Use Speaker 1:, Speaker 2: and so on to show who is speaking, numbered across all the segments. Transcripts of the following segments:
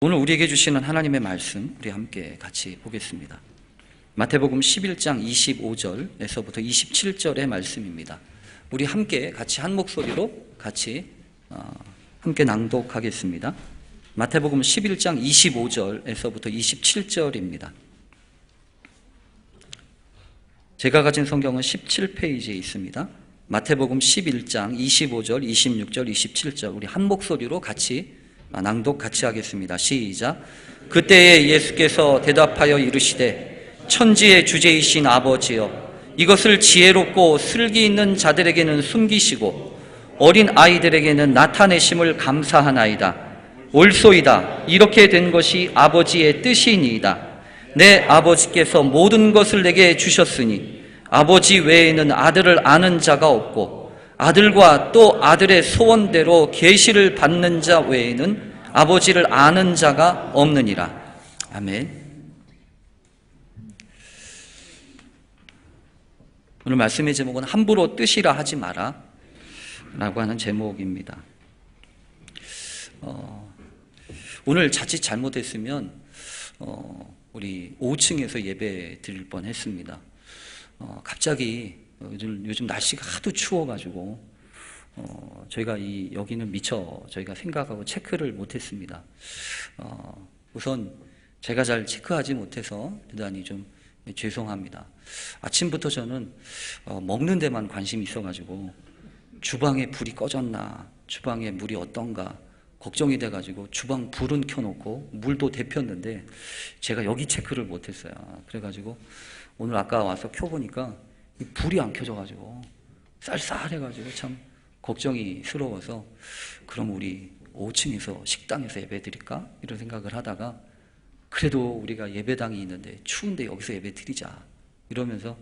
Speaker 1: 오늘 우리에게 주시는 하나님의 말씀 우리 함께 같이 보겠습니다. 마태복음 11장 25절에서부터 27절의 말씀입니다. 우리 함께 같이 한 목소리로 같이 함께 낭독하겠습니다. 마태복음 11장 25절에서부터 27절입니다. 제가 가진 성경은 17페이지에 있습니다. 마태복음 11장 25절, 26절, 27절 우리 한 목소리로 같이 낭독 같이 하겠습니다. 시작. 그때에 예수께서 대답하여 이르시되 천지의 주제이신 아버지여, 이것을 지혜롭고 슬기 있는 자들에게는 숨기시고 어린 아이들에게는 나타내심을 감사하나이다. 옳소이다. 이렇게 된 것이 아버지의 뜻이니이다. 내 아버지께서 모든 것을 내게 주셨으니 아버지 외에는 아들을 아는 자가 없고 아들과 또 아들의 소원대로 계시를 받는 자 외에는 아버지를 아는 자가 없느니라. 아멘. 오늘 말씀의 제목은 함부로 뜻이라 하지 마라 라고 하는 제목입니다. 오늘 자칫 잘못했으면 우리 5층에서 예배 드릴 뻔했습니다. 갑자기 요즘 날씨가 하도 추워가지고 저희가 여기는 미처 저희가 생각하고 체크를 못했습니다. 우선 제가 잘 체크하지 못해서 대단히 좀 죄송합니다. 아침부터 저는 먹는 데만 관심이 있어가지고 주방에 불이 꺼졌나, 주방에 물이 어떤가 걱정이 돼가지고 주방 불은 켜놓고 물도 데폈는데 제가 여기 체크를 못했어요. 그래가지고 오늘 아까 와서 켜보니까 불이 안 켜져가지고 쌀쌀해가지고 참 걱정이스러워서 그럼 우리 5층에서 식당에서 예배 드릴까? 이런 생각을 하다가 그래도 우리가 예배당이 있는데 추운데 여기서 예배 드리자 이러면서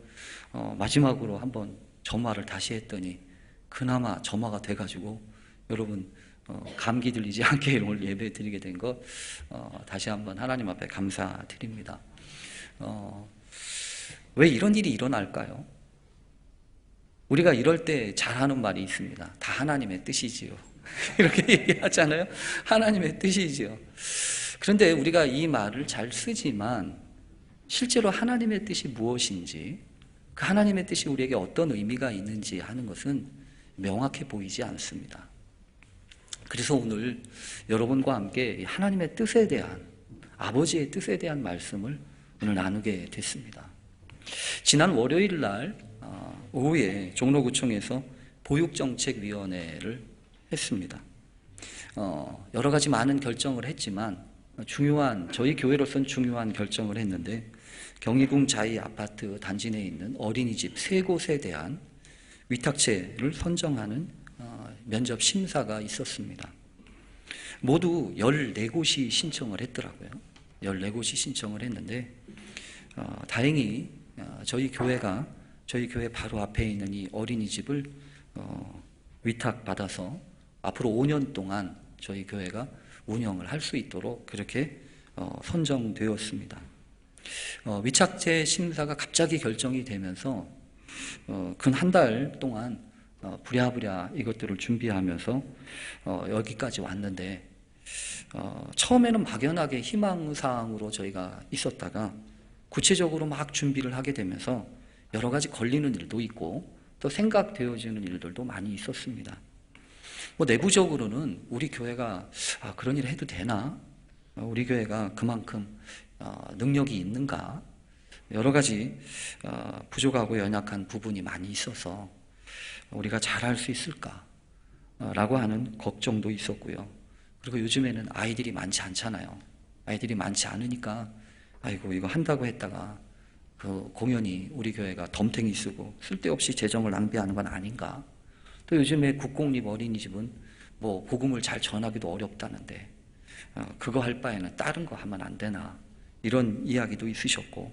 Speaker 1: 마지막으로 한번 점화를 다시 했더니 그나마 점화가 돼가지고 여러분 감기 들리지 않게 오늘 예배 드리게 된 것 다시 한번 하나님 앞에 감사드립니다. 왜 이런 일이 일어날까요? 우리가 이럴 때 잘하는 말이 있습니다. 다 하나님의 뜻이지요. 이렇게 얘기하잖아요. 하나님의 뜻이지요. 그런데 우리가 이 말을 잘 쓰지만 실제로 하나님의 뜻이 무엇인지, 그 하나님의 뜻이 우리에게 어떤 의미가 있는지 하는 것은 명확해 보이지 않습니다. 그래서 오늘 여러분과 함께 하나님의 뜻에 대한, 아버지의 뜻에 대한 말씀을 오늘 나누게 됐습니다. 지난 월요일 날 오후에 종로구청에서 보육정책위원회를 했습니다. 여러 가지 많은 결정을 했지만 저희 교회로서는 중요한 결정을 했는데 경희궁 자이 아파트 단지 내에 있는 어린이집 3곳에 대한 위탁체를 선정하는 면접 심사가 있었습니다. 모두 14곳이 신청을 했더라고요. 14곳이 신청을 했는데 다행히 저희 교회 바로 앞에 있는 이 어린이집을 위탁받아서 앞으로 5년 동안 저희 교회가 운영을 할 수 있도록 그렇게 선정되었습니다. 위탁제 심사가 갑자기 결정이 되면서 근 한 달 동안 부랴부랴 이것들을 준비하면서 여기까지 왔는데 처음에는 막연하게 희망사항으로 저희가 있었다가 구체적으로 막 준비를 하게 되면서 여러 가지 걸리는 일도 있고 또 생각되어지는 일들도 많이 있었습니다. 내부적으로는 우리 교회가 그런 일을 해도 되나? 우리 교회가 그만큼 능력이 있는가? 여러 가지 부족하고 연약한 부분이 많이 있어서 우리가 잘할 수 있을까? 라고 하는 걱정도 있었고요. 그리고 요즘에는 아이들이 많지 않잖아요. 아이들이 많지 않으니까 아이고 이거 한다고 했다가 그 공연히 우리 교회가 덤탱이 쓰고 쓸데없이 재정을 낭비하는 건 아닌가. 또 요즘에 국공립 어린이집은 복음을 잘 전하기도 어렵다는데 그거 할 바에는 다른 거 하면 안 되나, 이런 이야기도 있으셨고,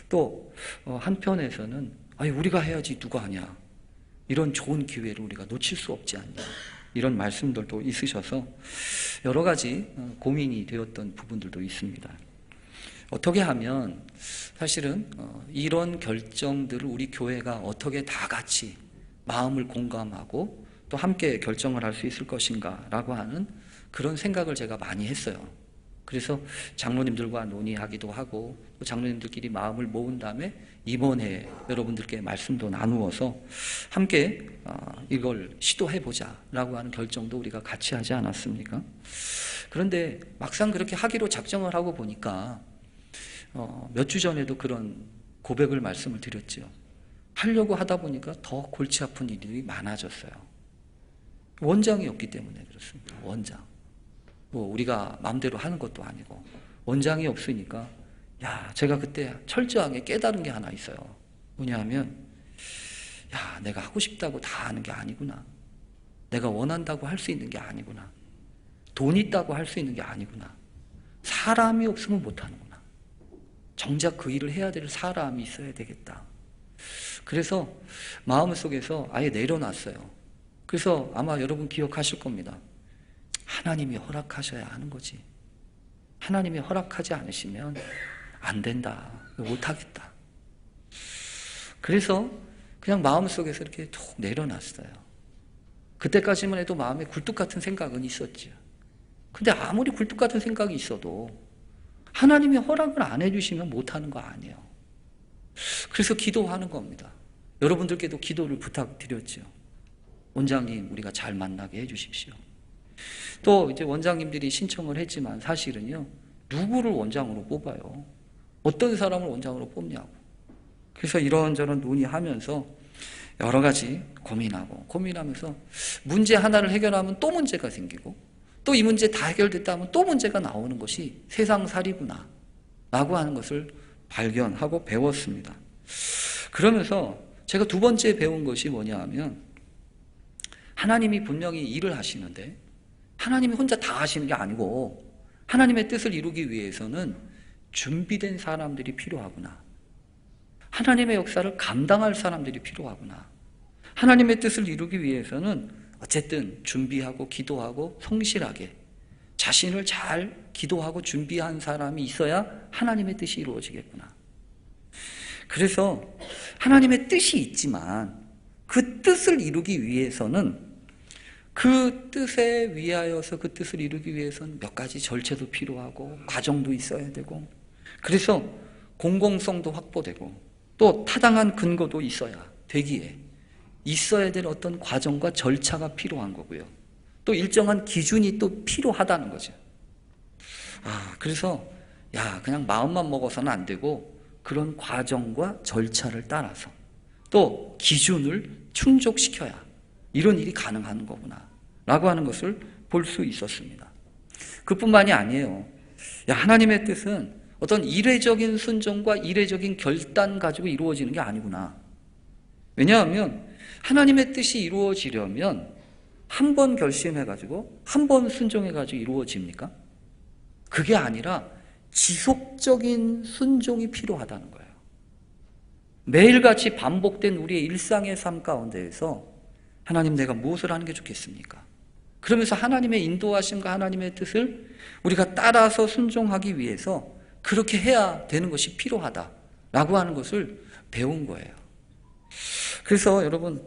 Speaker 1: 또 한편에서는 우리가 해야지 누가 하냐, 이런 좋은 기회를 우리가 놓칠 수 없지 않냐, 이런 말씀들도 있으셔서 여러 가지 고민이 되었던 부분들도 있습니다. 어떻게 하면 사실은 이런 결정들을 우리 교회가 어떻게 다 같이 마음을 공감하고 또 함께 결정을 할 수 있을 것인가 라고 하는 그런 생각을 제가 많이 했어요. 그래서 장로님들과 논의하기도 하고 또 장로님들끼리 마음을 모은 다음에 이번 해 여러분들께 말씀도 나누어서 함께 이걸 시도해보자라고 하는 결정도 우리가 같이 하지 않았습니까? 그런데 막상 그렇게 하기로 작정을 하고 보니까 몇 주 전에도 그런 고백을 말씀을 드렸죠. 하려고 하다 보니까 더 골치 아픈 일들이 많아졌어요. 원장이 없기 때문에 그렇습니다. 원장. 뭐 우리가 마음대로 하는 것도 아니고 원장이 없으니까 제가 그때 철저하게 깨달은 게 하나 있어요. 뭐냐면 내가 하고 싶다고 다 하는 게 아니구나. 내가 원한다고 할 수 있는 게 아니구나. 돈 있다고 할 수 있는 게 아니구나. 사람이 없으면 못하는구나. 정작 그 일을 해야 될 사람이 있어야 되겠다. 그래서 마음속에서 아예 내려놨어요. 그래서 아마 여러분 기억하실 겁니다. 하나님이 허락하셔야 하는 거지. 하나님이 허락하지 않으시면 안 된다. 못하겠다. 그래서 그냥 마음속에서 이렇게 툭 내려놨어요. 그때까지만 해도 마음에 굴뚝 같은 생각은 있었죠. 근데 아무리 굴뚝 같은 생각이 있어도 하나님이 허락을 안 해주시면 못하는 거 아니에요. 그래서 기도하는 겁니다. 여러분들께도 기도를 부탁드렸죠. 원장님, 우리가 잘 만나게 해주십시오. 또 이제 원장님들이 신청을 했지만 사실은요, 누구를 원장으로 뽑아요? 어떤 사람을 원장으로 뽑냐고. 그래서 이런저런 논의하면서 여러 가지 고민하면서 문제 하나를 해결하면 또 문제가 생기고 또 이 문제 다 해결됐다 하면 또 문제가 나오는 것이 세상살이구나 라고 하는 것을 발견하고 배웠습니다. 그러면서 제가 두 번째 배운 것이 뭐냐 하면 하나님이 분명히 일을 하시는데 하나님이 혼자 다 하시는 게 아니고 하나님의 뜻을 이루기 위해서는 준비된 사람들이 필요하구나. 하나님의 역사를 감당할 사람들이 필요하구나. 하나님의 뜻을 이루기 위해서는 어쨌든 준비하고 기도하고 성실하게 자신을 잘 기도하고 준비한 사람이 있어야 하나님의 뜻이 이루어지겠구나. 그래서 하나님의 뜻이 있지만 그 뜻을 이루기 위해서는 그 뜻에 위하여서 그 뜻을 이루기 위해서는 몇 가지 절차도 필요하고 과정도 있어야 되고 그래서 공공성도 확보되고 또 타당한 근거도 있어야 되기에 있어야 될 어떤 과정과 절차가 필요한 거고요. 또 일정한 기준이 또 필요하다는 거죠. 그래서 그냥 마음만 먹어서는 안 되고 그런 과정과 절차를 따라서 또 기준을 충족시켜야 이런 일이 가능한 거구나 라고 하는 것을 볼 수 있었습니다. 그뿐만이 아니에요. 하나님의 뜻은 어떤 이례적인 순종과 이례적인 결단 가지고 이루어지는 게 아니구나. 왜냐하면 하나님의 뜻이 이루어지려면 한 번 결심해가지고 한 번 순종해가지고 이루어집니까? 그게 아니라 지속적인 순종이 필요하다는 거예요. 매일같이 반복된 우리의 일상의 삶 가운데에서 하나님 내가 무엇을 하는 게 좋겠습니까? 그러면서 하나님의 인도하심과 하나님의 뜻을 우리가 따라서 순종하기 위해서 그렇게 해야 되는 것이 필요하다라고 하는 것을 배운 거예요. 그래서 여러분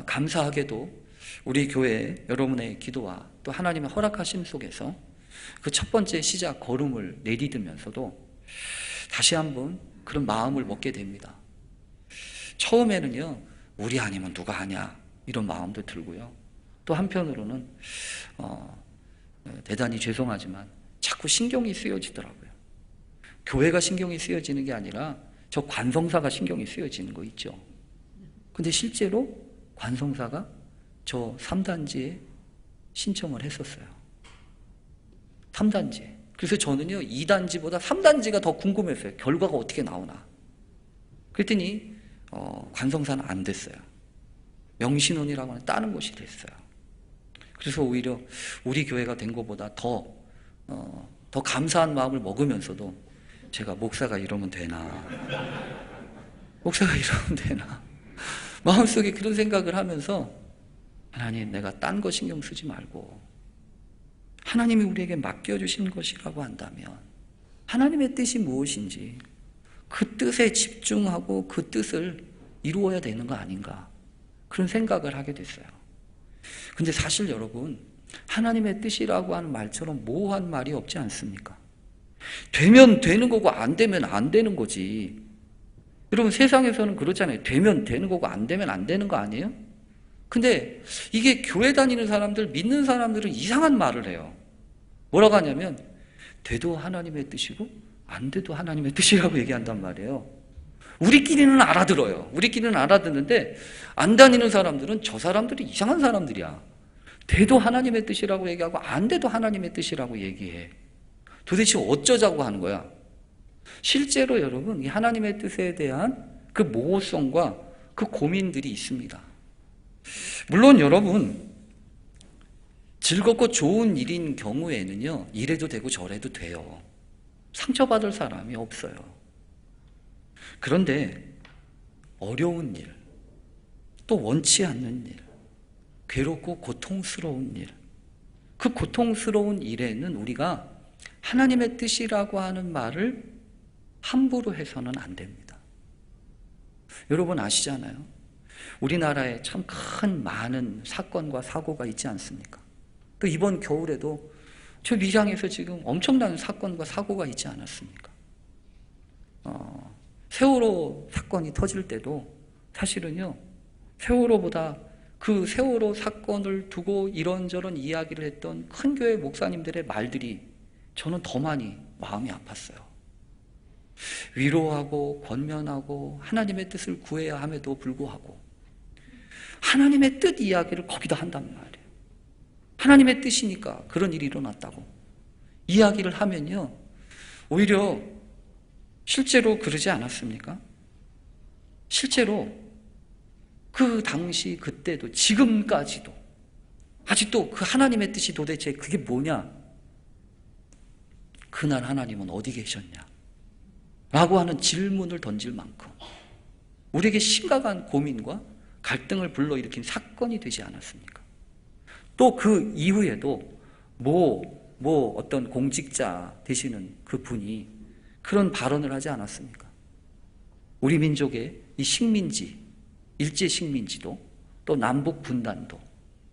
Speaker 1: 감사하게도 우리 교회 여러분의 기도와 또 하나님의 허락하심 속에서 그 첫 번째 시작 걸음을 내디디면서도 다시 한번 그런 마음을 먹게 됩니다. 처음에는요, 우리 아니면 누가 하냐 이런 마음도 들고요. 또 한편으로는 대단히 죄송하지만 자꾸 신경이 쓰여지더라고요. 교회가 신경이 쓰여지는 게 아니라 저 관성사가 신경이 쓰여지는 거 있죠. 근데 실제로 관성사가 저 3단지에 신청을 했었어요. 3단지에. 그래서 저는요 2단지보다 3단지가 더 궁금했어요. 결과가 어떻게 나오나. 그랬더니 관성사는 안 됐어요. 명신혼이라고 하는 다른 곳이 됐어요. 그래서 오히려 우리 교회가 된 것보다 더 감사한 마음을 먹으면서도 제가 목사가 이러면 되나, 목사가 이러면 되나 마음속에 그런 생각을 하면서 하나님 내가 딴 거 신경 쓰지 말고 하나님이 우리에게 맡겨주신 것이라고 한다면 하나님의 뜻이 무엇인지 그 뜻에 집중하고 그 뜻을 이루어야 되는 거 아닌가 그런 생각을 하게 됐어요. 근데 사실 여러분 하나님의 뜻이라고 하는 말처럼 모호한 말이 없지 않습니까? 되면 되는 거고 안 되면 안 되는 거지. 여러분 세상에서는 그렇잖아요. 되면 되는 거고 안 되면 안 되는 거 아니에요? 근데 이게 교회 다니는 사람들, 믿는 사람들은 이상한 말을 해요. 뭐라고 하냐면 돼도 하나님의 뜻이고 안 돼도 하나님의 뜻이라고 얘기한단 말이에요. 우리끼리는 알아들어요. 우리끼리는 알아듣는데 안 다니는 사람들은 저 사람들이 이상한 사람들이야. 돼도 하나님의 뜻이라고 얘기하고 안 돼도 하나님의 뜻이라고 얘기해. 도대체 어쩌자고 하는 거야? 실제로 여러분 이 하나님의 뜻에 대한 그 모호성과 그 고민들이 있습니다. 물론 여러분 즐겁고 좋은 일인 경우에는요 이래도 되고 저래도 돼요. 상처받을 사람이 없어요. 그런데 어려운 일, 또 원치 않는 일, 괴롭고 고통스러운 일, 그 고통스러운 일에는 우리가 하나님의 뜻이라고 하는 말을 함부로 해서는 안 됩니다. 여러분 아시잖아요. 우리나라에 참 큰 많은 사건과 사고가 있지 않습니까? 또 이번 겨울에도 저 밀양에서 지금 엄청난 사건과 사고가 있지 않았습니까? 세월호 사건이 터질 때도 사실은요, 세월호보다 그 세월호 사건을 두고 이런저런 이야기를 했던 큰 교회 목사님들의 말들이 저는 더 많이 마음이 아팠어요. 위로하고 권면하고 하나님의 뜻을 구해야 함에도 불구하고 하나님의 뜻 이야기를 거기다 한단 말이에요. 하나님의 뜻이니까 그런 일이 일어났다고 이야기를 하면요, 오히려 실제로 그러지 않았습니까? 실제로 그 당시 그때도 지금까지도 아직도 그 하나님의 뜻이 도대체 그게 뭐냐? 그날 하나님은 어디 계셨냐? 라고 하는 질문을 던질 만큼 우리에게 심각한 고민과 갈등을 불러일으킨 사건이 되지 않았습니까? 또 그 이후에도 어떤 공직자 되시는 그 분이 그런 발언을 하지 않았습니까? 우리 민족의 이 식민지, 일제 식민지도 또 남북 분단도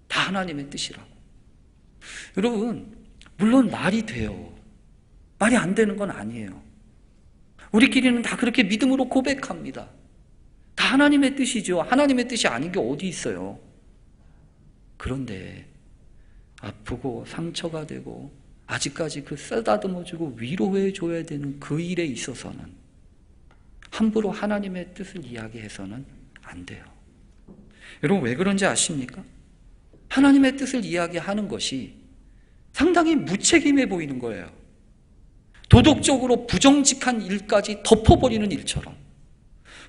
Speaker 1: 다 하나님의 뜻이라고. 여러분, 물론 말이 돼요. 말이 안 되는 건 아니에요. 우리끼리는 다 그렇게 믿음으로 고백합니다. 다 하나님의 뜻이죠. 하나님의 뜻이 아닌 게 어디 있어요. 그런데 아프고 상처가 되고 아직까지 그 쓰다듬어주고 위로해줘야 되는 그 일에 있어서는 함부로 하나님의 뜻을 이야기해서는 안 돼요. 여러분 왜 그런지 아십니까? 하나님의 뜻을 이야기하는 것이 상당히 무책임해 보이는 거예요. 도덕적으로 부정직한 일까지 덮어버리는 일처럼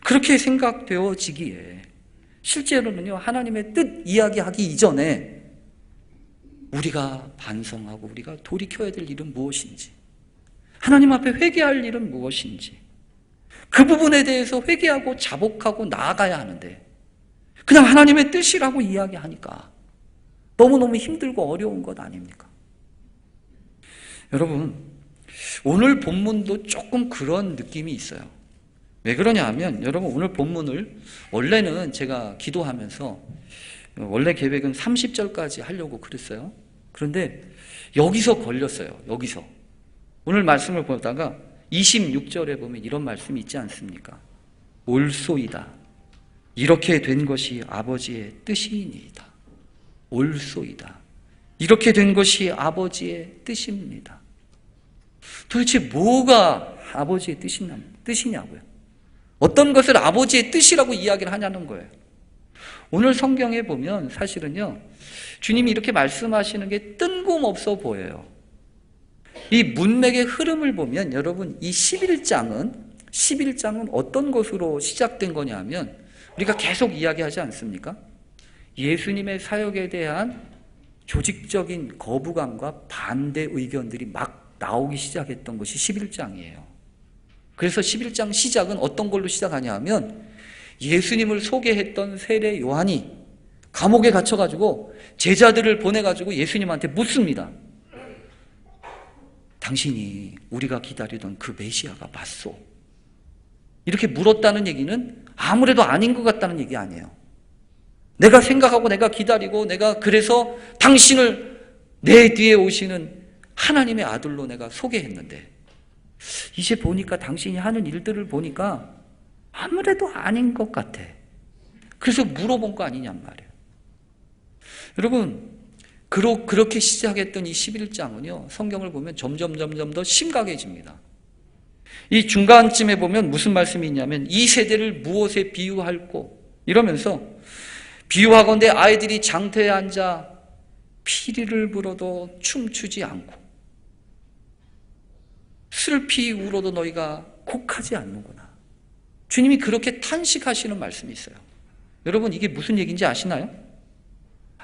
Speaker 1: 그렇게 생각되어지기에 실제로는요, 하나님의 뜻 이야기하기 이전에 우리가 반성하고 우리가 돌이켜야 될 일은 무엇인지, 하나님 앞에 회개할 일은 무엇인지, 그 부분에 대해서 회개하고 자복하고 나아가야 하는데 그냥 하나님의 뜻이라고 이야기하니까 너무너무 힘들고 어려운 것 아닙니까? 여러분, 오늘 본문도 조금 그런 느낌이 있어요. 왜 그러냐 하면 여러분 오늘 본문을 원래는 제가 기도하면서 원래 계획은 30절까지 하려고 그랬어요. 그런데 여기서 걸렸어요. 여기서. 오늘 말씀을 보다가 26절에 보면 이런 말씀이 있지 않습니까? 올소이다. 이렇게 된 것이 아버지의 뜻이니이다. 올소이다. 이렇게 된 것이 아버지의 뜻입니다. 도대체 뭐가 아버지의 뜻이냐고요? 어떤 것을 아버지의 뜻이라고 이야기를 하냐는 거예요. 오늘 성경에 보면 사실은요, 주님이 이렇게 말씀하시는 게 뜬금없어 보여요. 이 문맥의 흐름을 보면 여러분 이 11장은 어떤 것으로 시작된 거냐 하면 우리가 계속 이야기하지 않습니까? 예수님의 사역에 대한 조직적인 거부감과 반대 의견들이 막 나오기 시작했던 것이 11장이에요. 그래서 11장 시작은 어떤 걸로 시작하냐 하면 예수님을 소개했던 세례 요한이 감옥에 갇혀가지고 제자들을 보내가지고 예수님한테 묻습니다. 당신이 우리가 기다리던 그 메시아가 맞소? 이렇게 물었다는 얘기는 아무래도 아닌 것 같다는 얘기 아니에요. 내가 생각하고 내가 기다리고 내가 그래서 당신을 내 뒤에 오시는 하나님의 아들로 내가 소개했는데 이제 보니까 당신이 하는 일들을 보니까 아무래도 아닌 것 같아. 그래서 물어본 거 아니냔 말이에요. 여러분, 그렇게 시작했던 이 11장은요, 성경을 보면 점점 더 심각해집니다. 이 중간쯤에 보면 무슨 말씀이 있냐면, 이 세대를 무엇에 비유할꼬? 이러면서, 비유하건대 아이들이 장터에 앉아 피리를 불어도 춤추지 않고, 슬피 울어도 너희가 곡하지 않는구나. 주님이 그렇게 탄식하시는 말씀이 있어요. 여러분, 이게 무슨 얘기인지 아시나요?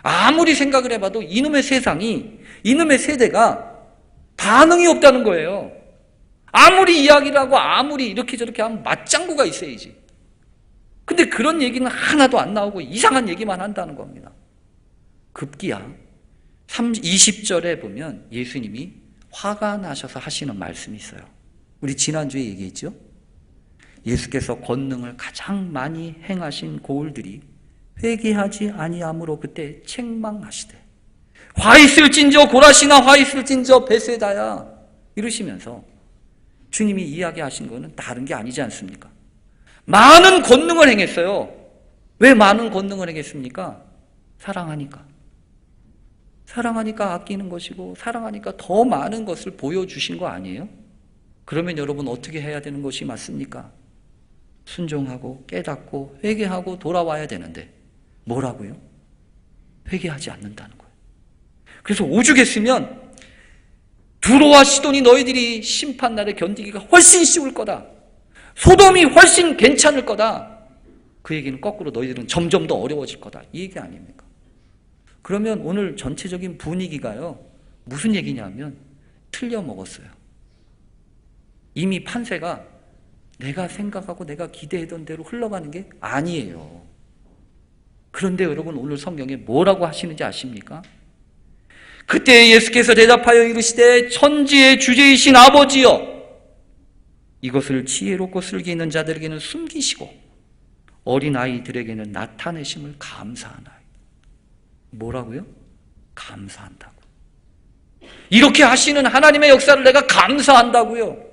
Speaker 1: 아무리 생각을 해봐도 이놈의 세상이, 이놈의 세대가 반응이 없다는 거예요. 아무리 이야기를 하고 아무리 이렇게 저렇게 하면 맞장구가 있어야지. 근데 그런 얘기는 하나도 안 나오고 이상한 얘기만 한다는 겁니다. 급기야 20절에 보면 예수님이 화가 나셔서 하시는 말씀이 있어요. 우리 지난주에 얘기했죠? 예수께서 권능을 가장 많이 행하신 고을들이 회개하지 아니함으로 그때 책망하시되 화 있을진저 고라시나 화 있을진저 베세다야 이러시면서 주님이 이야기하신 거는 다른 게 아니지 않습니까? 많은 권능을 행했어요. 왜 많은 권능을 행했습니까? 사랑하니까. 사랑하니까 아끼는 것이고 사랑하니까 더 많은 것을 보여주신 거 아니에요? 그러면 여러분 어떻게 해야 되는 것이 맞습니까? 순종하고 깨닫고 회개하고 돌아와야 되는데 뭐라고요? 회개하지 않는다는 거예요. 그래서 오죽했으면 두로와 시돈이 너희들이 심판날에 견디기가 훨씬 쉬울 거다. 소돔이 훨씬 괜찮을 거다. 그 얘기는 거꾸로 너희들은 점점 더 어려워질 거다. 이 얘기 아닙니까? 그러면 오늘 전체적인 분위기가요. 무슨 얘기냐면 틀려 먹었어요. 이미 판세가 내가 생각하고 내가 기대했던 대로 흘러가는 게 아니에요. 그런데 여러분 오늘 성경에 뭐라고 하시는지 아십니까? 그때 예수께서 대답하여 이르시되 천지의 주제이신 아버지여 이것을 지혜롭고 슬기 있는 자들에게는 숨기시고 어린아이들에게는 나타내심을 감사하나이다. 뭐라고요? 감사한다고. 이렇게 하시는 하나님의 역사를 내가 감사한다고요.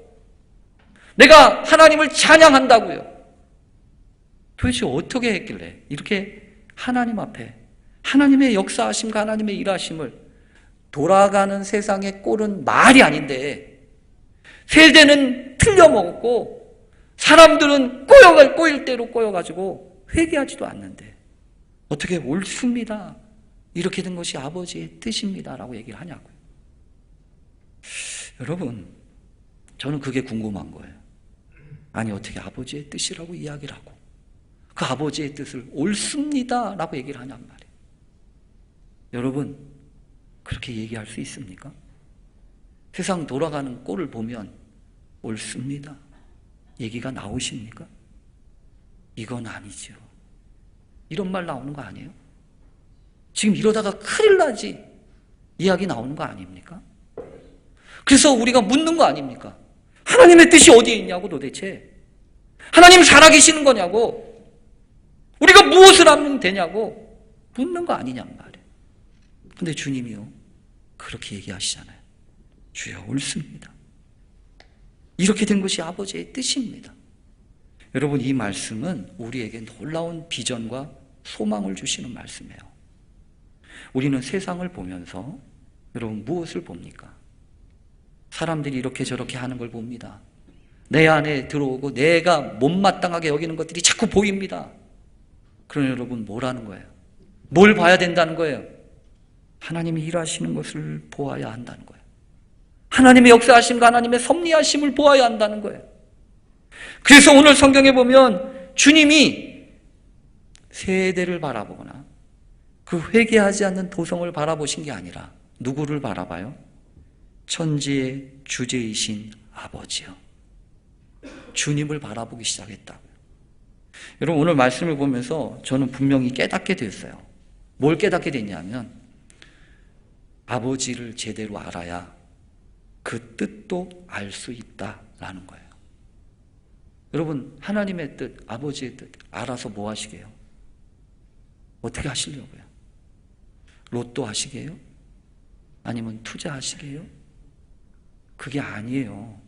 Speaker 1: 내가 하나님을 찬양한다고요. 도대체 어떻게 했길래 이렇게 하나님 앞에 하나님의 역사하심과 하나님의 일하심을 돌아가는 세상의 꼴은 말이 아닌데 세대는 틀려먹었고 사람들은 꼬일 대로 꼬여가지고 회개하지도 않는데 어떻게 옳습니다. 이렇게 된 것이 아버지의 뜻입니다. 라고 얘기를 하냐고요. 여러분, 저는 그게 궁금한 거예요. 아니 어떻게 아버지의 뜻이라고 이야기를 하고 그 아버지의 뜻을 옳습니다. 라고 얘기를 하냔 말이에요. 여러분, 그렇게 얘기할 수 있습니까? 세상 돌아가는 꼴을 보면 옳습니다. 얘기가 나오십니까? 이건 아니죠. 이런 말 나오는 거 아니에요? 지금 이러다가 큰일 나지. 이야기 나오는 거 아닙니까? 그래서 우리가 묻는 거 아닙니까? 하나님의 뜻이 어디에 있냐고 도대체. 하나님 살아계시는 거냐고. 우리가 무엇을 하면 되냐고 묻는 거 아니냔 말이에요. 근데 주님이요 그렇게 얘기하시잖아요. 주여 옳습니다. 이렇게 된 것이 아버지의 뜻입니다. 여러분 이 말씀은 우리에게 놀라운 비전과 소망을 주시는 말씀이에요. 우리는 세상을 보면서 여러분 무엇을 봅니까? 사람들이 이렇게 저렇게 하는 걸 봅니다. 내 안에 들어오고 내가 못마땅하게 여기는 것들이 자꾸 보입니다. 그러나 여러분 뭘 하는 거예요? 뭘 봐야 된다는 거예요? 하나님이 일하시는 것을 보아야 한다는 거예요. 하나님의 역사하심과 하나님의 섭리하심을 보아야 한다는 거예요. 그래서 오늘 성경에 보면 주님이 세대를 바라보거나 그 회개하지 않는 도성을 바라보신 게 아니라 누구를 바라봐요? 천지의 주제이신 아버지요. 주님을 바라보기 시작했다고요. 여러분 오늘 말씀을 보면서 저는 분명히 깨닫게 됐어요. 뭘 깨닫게 됐냐면 아버지를 제대로 알아야 그 뜻도 알 수 있다라는 거예요. 여러분 하나님의 뜻, 아버지의 뜻 알아서 뭐 하시게요? 어떻게 하시려고요? 로또 하시게요? 아니면 투자하시게요? 그게 아니에요.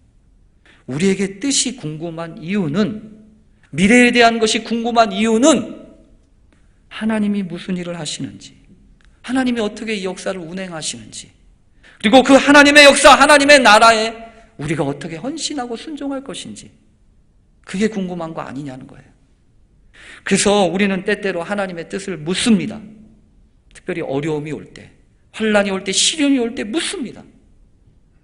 Speaker 1: 우리에게 뜻이 궁금한 이유는, 미래에 대한 것이 궁금한 이유는 하나님이 무슨 일을 하시는지, 하나님이 어떻게 이 역사를 운행하시는지, 그리고 그 하나님의 역사, 하나님의 나라에 우리가 어떻게 헌신하고 순종할 것인지, 그게 궁금한 거 아니냐는 거예요. 그래서 우리는 때때로 하나님의 뜻을 묻습니다. 특별히 어려움이 올 때, 환난이 올 때, 시련이 올 때 묻습니다.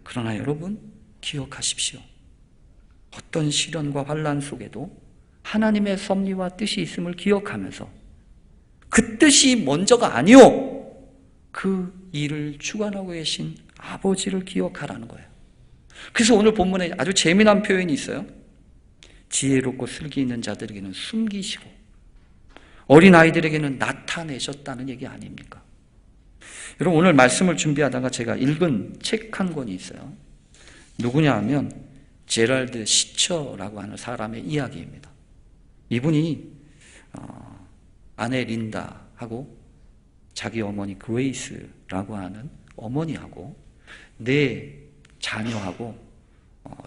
Speaker 1: 그러나 여러분 기억하십시오. 어떤 시련과 환난 속에도 하나님의 섭리와 뜻이 있음을 기억하면서 그 뜻이 먼저가 아니오, 그 일을 주관하고 계신 아버지를 기억하라는 거예요. 그래서 오늘 본문에 아주 재미난 표현이 있어요. 지혜롭고 슬기 있는 자들에게는 숨기시고 어린아이들에게는 나타내셨다는 얘기 아닙니까? 여러분, 오늘 말씀을 준비하다가 제가 읽은 책 한 권이 있어요. 누구냐 하면 제랄드 시처라고 하는 사람의 이야기입니다. 이분이 아내 린다하고 자기 어머니 그레이스라고 하는 어머니하고 네 자녀하고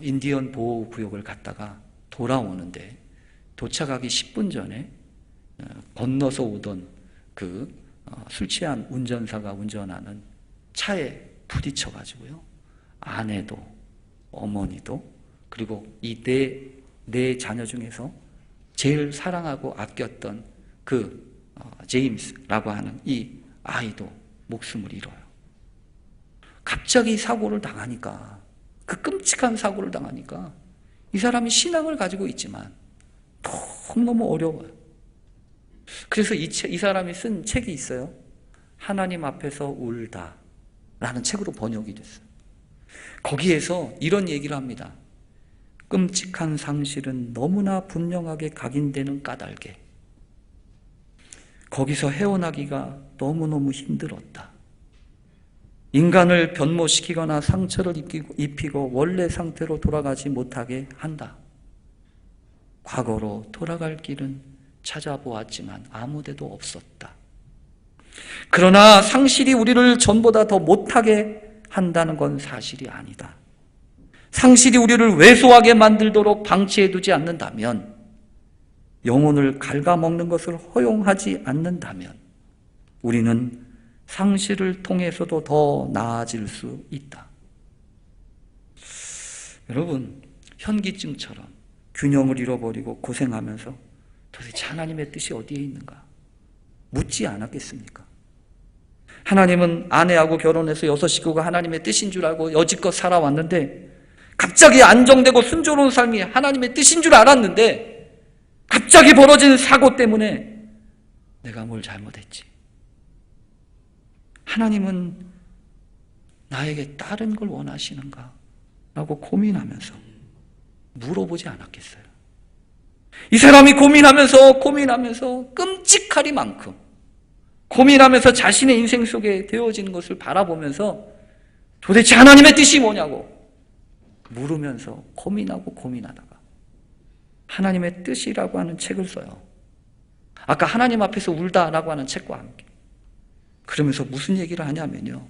Speaker 1: 인디언 보호구역을 갔다가 돌아오는데, 도착하기 10분 전에 건너서 오던 그 술 취한 운전사가 운전하는 차에 부딪혀가지고요, 아내도 어머니도 그리고 이 네 자녀 중에서 제일 사랑하고 아꼈던 그 제임스라고 하는 이 아이도 목숨을 잃어요. 갑자기 사고를 당하니까, 그 끔찍한 사고를 당하니까 이 사람이 신앙을 가지고 있지만 너무너무 어려워요. 그래서 이 사람이 쓴 책이 있어요. 하나님 앞에서 울다 라는 책으로 번역이 됐어요. 거기에서 이런 얘기를 합니다. 끔찍한 상실은 너무나 분명하게 각인되는 까닭에 거기서 헤어나기가 너무너무 힘들었다. 인간을 변모시키거나 상처를 입히고 원래 상태로 돌아가지 못하게 한다. 과거로 돌아갈 길은 찾아보았지만 아무데도 없었다. 그러나 상실이 우리를 전보다 더 못하게 한다는 건 사실이 아니다. 상실이 우리를 왜소하게 만들도록 방치해두지 않는다면, 영혼을 갉아먹는 것을 허용하지 않는다면 우리는 상실을 통해서도 더 나아질 수 있다. 여러분, 현기증처럼 균형을 잃어버리고 고생하면서 도대체 하나님의 뜻이 어디에 있는가 묻지 않았겠습니까? 하나님은 아내하고 결혼해서 6 식구가 하나님의 뜻인 줄 알고 여지껏 살아왔는데, 갑자기 안정되고 순조로운 삶이 하나님의 뜻인 줄 알았는데 갑자기 벌어진 사고 때문에 내가 뭘 잘못했지? 하나님은 나에게 다른 걸 원하시는가? 라고 고민하면서 물어보지 않았겠어요? 이 사람이 고민하면서 끔찍하리만큼 고민하면서 자신의 인생 속에 되어지는 것을 바라보면서 도대체 하나님의 뜻이 뭐냐고 물으면서 고민하다가 하나님의 뜻이라고 하는 책을 써요. 아까 하나님 앞에서 울다라고 하는 책과 함께. 그러면서 무슨 얘기를 하냐면요,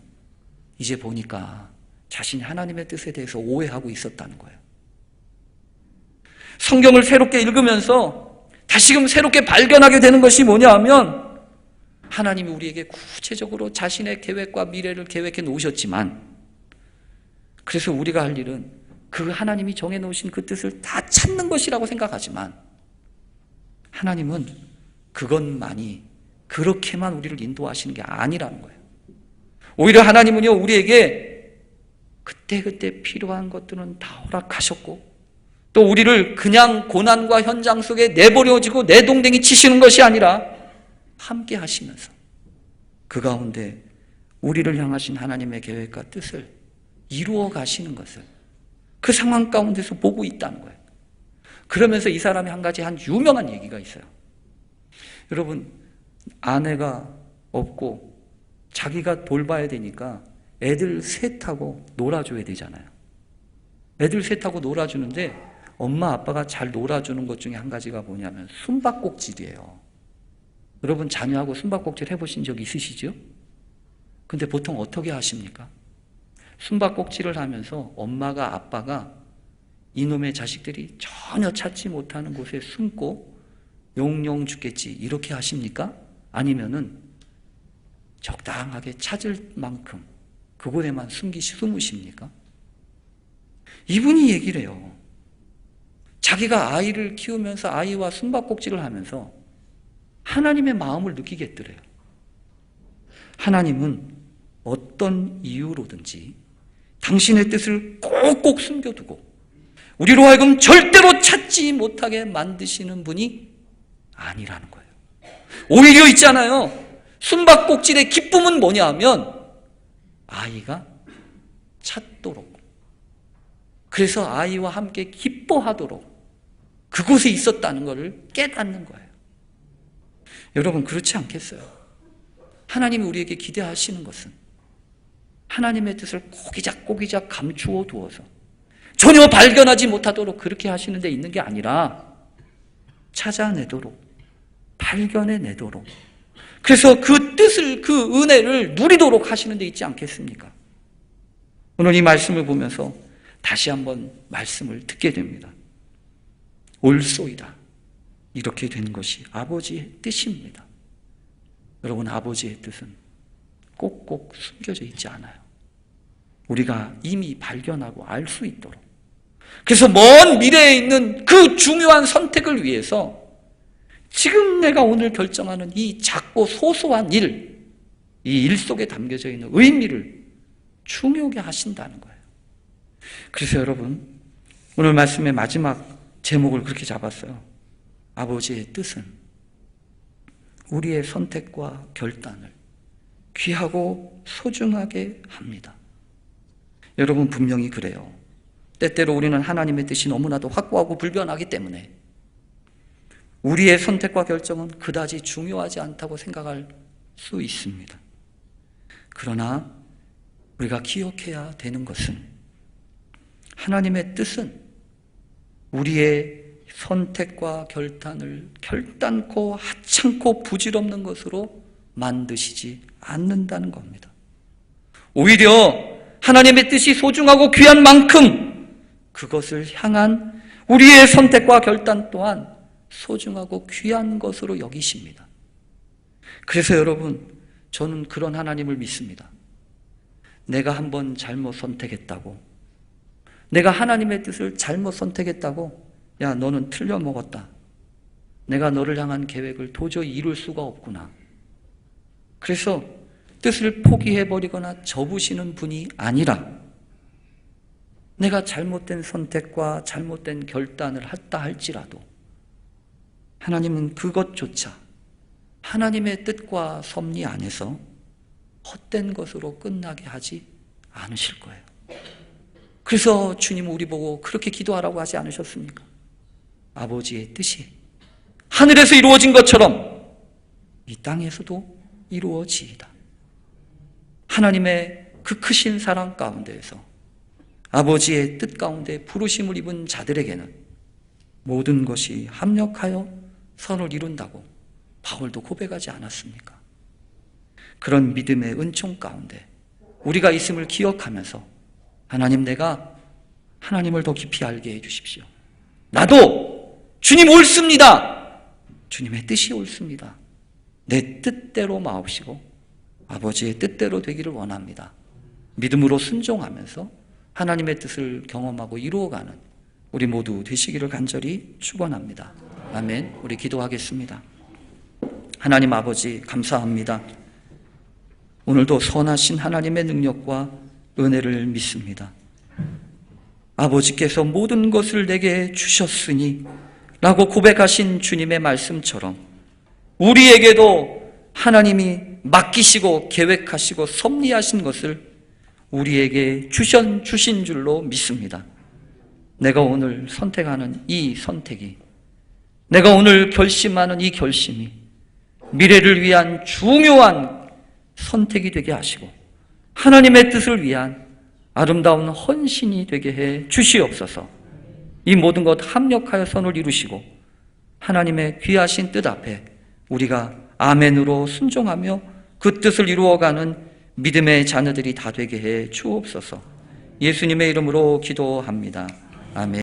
Speaker 1: 이제 보니까 자신이 하나님의 뜻에 대해서 오해하고 있었다는 거예요. 성경을 새롭게 읽으면서 다시금 새롭게 발견하게 되는 것이 뭐냐 하면, 하나님이 우리에게 구체적으로 자신의 계획과 미래를 계획해 놓으셨지만, 그래서 우리가 할 일은 그 하나님이 정해놓으신 그 뜻을 다 찾는 것이라고 생각하지만, 하나님은 그것만이, 그렇게만 우리를 인도하시는 게 아니라는 거예요. 오히려 하나님은요, 우리에게 그때그때 필요한 것들은 다 허락하셨고, 또 우리를 그냥 고난과 현장 속에 내버려지고 내동댕이 치시는 것이 아니라 함께 하시면서 그 가운데 우리를 향하신 하나님의 계획과 뜻을 이루어 가시는 것을 그 상황 가운데서 보고 있다는 거예요. 그러면서 이 사람이 한 가지 유명한 얘기가 있어요. 여러분, 아내가 없고 자기가 돌봐야 되니까 애들 셋하고 놀아줘야 되잖아요. 애들 셋하고 놀아주는데 엄마 아빠가 잘 놀아주는 것 중에 한 가지가 뭐냐면 숨바꼭질이에요. 여러분, 자녀하고 숨바꼭질 해보신 적 있으시죠? 근데 보통 어떻게 하십니까? 숨바꼭질을 하면서 엄마가 아빠가 이놈의 자식들이 전혀 찾지 못하는 곳에 숨고 용용 죽겠지 이렇게 하십니까? 아니면은 적당하게 찾을 만큼 그곳에만 숨으십니까? 이분이 얘기를 해요. 자기가 아이를 키우면서 아이와 숨바꼭질을 하면서 하나님의 마음을 느끼겠더래요. 하나님은 어떤 이유로든지 당신의 뜻을 꼭꼭 숨겨두고 우리로 하여금 절대로 찾지 못하게 만드시는 분이 아니라는 거예요. 오히려 있잖아요. 숨바꼭질의 기쁨은 뭐냐 하면 아이가 찾도록, 그래서 아이와 함께 기뻐하도록 그곳에 있었다는 것을 깨닫는 거예요. 여러분, 그렇지 않겠어요? 하나님이 우리에게 기대하시는 것은 하나님의 뜻을 꼬기작꼬기작 감추어 두어서 전혀 발견하지 못하도록 그렇게 하시는 데 있는 게 아니라 찾아내도록, 발견해내도록, 그래서 그 뜻을, 그 은혜를 누리도록 하시는 데 있지 않겠습니까? 오늘 이 말씀을 보면서 다시 한번 말씀을 듣게 됩니다. 옳소이다. 이렇게 된 것이 아버지의 뜻입니다. 여러분, 아버지의 뜻은 꼭꼭 숨겨져 있지 않아요. 우리가 이미 발견하고 알 수 있도록. 그래서 먼 미래에 있는 그 중요한 선택을 위해서 지금 내가 오늘 결정하는 이 작고 소소한 일, 이 일 속에 담겨져 있는 의미를 중요하게 하신다는 거예요. 그래서 여러분, 오늘 말씀의 마지막 제목을 그렇게 잡았어요. 아버지의 뜻은 우리의 선택과 결단을 귀하고 소중하게 합니다. 여러분, 분명히 그래요. 때때로 우리는 하나님의 뜻이 너무나도 확고하고 불변하기 때문에 우리의 선택과 결정은 그다지 중요하지 않다고 생각할 수 있습니다. 그러나 우리가 기억해야 되는 것은 하나님의 뜻은 우리의 선택과 결단을 결단코 하찮고 부질없는 것으로 만드시지 않는다는 겁니다. 오히려 하나님의 뜻이 소중하고 귀한 만큼 그것을 향한 우리의 선택과 결단 또한 소중하고 귀한 것으로 여기십니다. 그래서 여러분, 저는 그런 하나님을 믿습니다. 내가 한번 잘못 선택했다고, 내가 하나님의 뜻을 잘못 선택했다고, 야, 너는 틀려 먹었다. 내가 너를 향한 계획을 도저히 이룰 수가 없구나. 그래서 뜻을 포기해버리거나 접으시는 분이 아니라 내가 잘못된 선택과 잘못된 결단을 했다 할지라도 하나님은 그것조차 하나님의 뜻과 섭리 안에서 헛된 것으로 끝나게 하지 않으실 거예요. 그래서 주님은 우리 보고 그렇게 기도하라고 하지 않으셨습니까? 아버지의 뜻이 하늘에서 이루어진 것처럼 이 땅에서도 이루어지이다. 하나님의 그 크신 사랑 가운데에서 아버지의 뜻 가운데 부르심을 입은 자들에게는 모든 것이 합력하여 선을 이룬다고 바울도 고백하지 않았습니까? 그런 믿음의 은총 가운데 우리가 있음을 기억하면서 하나님, 내가 하나님을 더 깊이 알게 해주십시오. 나도 주님 옳습니다. 주님의 뜻이 옳습니다. 내 뜻대로 마옵시고 아버지의 뜻대로 되기를 원합니다. 믿음으로 순종하면서 하나님의 뜻을 경험하고 이루어가는 우리 모두 되시기를 간절히 축원합니다. 아멘. 우리 기도하겠습니다. 하나님 아버지, 감사합니다. 오늘도 선하신 하나님의 능력과 은혜를 믿습니다. 아버지께서 모든 것을 내게 주셨으니 라고 고백하신 주님의 말씀처럼 우리에게도 하나님이 맡기시고 계획하시고 섭리하신 것을 우리에게 주신 줄로 믿습니다. 내가 오늘 선택하는 이 선택이, 내가 오늘 결심하는 이 결심이 미래를 위한 중요한 선택이 되게 하시고 하나님의 뜻을 위한 아름다운 헌신이 되게 해 주시옵소서. 이 모든 것 합력하여 선을 이루시고 하나님의 귀하신 뜻 앞에 우리가 아멘으로 순종하며 그 뜻을 이루어가는 믿음의 자녀들이 다 되게 해 주옵소서. 예수님의 이름으로 기도합니다. 아멘.